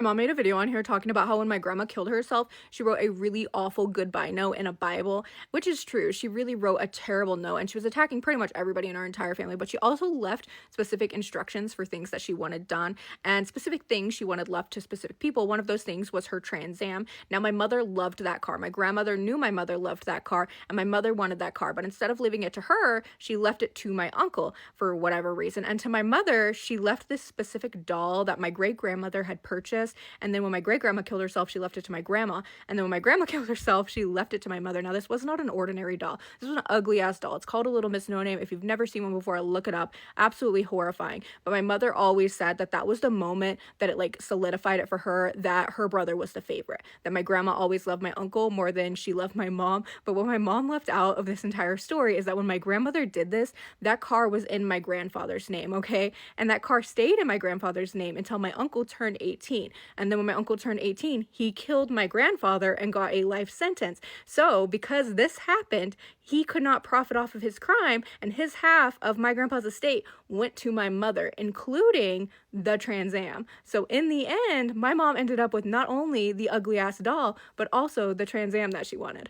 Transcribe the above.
My mom made a video on here talking about how when my grandma killed herself, she wrote a really awful goodbye note in a Bible, which is true. She really wrote a terrible note and she was attacking pretty much everybody in our entire family, but she also left specific instructions for things that she wanted done and specific things she wanted left to specific people. One of those things was her Trans Am. Now, my mother loved that car. My grandmother knew my mother loved that car, and my mother wanted that car, but instead of leaving it to her, she left it to my uncle for whatever reason. And to my mother, she left this specific doll that my great grandmother had purchased. And then when my great grandma killed herself, she left it to my grandma. And then when my grandma killed herself, she left it to my mother. Now, this was not an ordinary doll. This was an ugly ass doll. It's called a Little Miss No Name. If you've never seen one before, look it up. Absolutely horrifying. But my mother always said that that was the moment that it like solidified it for her that her brother was the favorite. That my grandma always loved my uncle more than she loved my mom. But what my mom left out of this entire story is that when my grandmother did this, that car was in my grandfather's name, okay? And that car stayed in my grandfather's name until my uncle turned 18. And then when my uncle turned 18, he killed my grandfather and got a life sentence. So because this happened, he could not profit off of his crime, and his half of my grandpa's estate went to my mother, including the Trans Am. So in the end, my mom ended up with not only the ugly ass doll, but also the Trans Am that she wanted.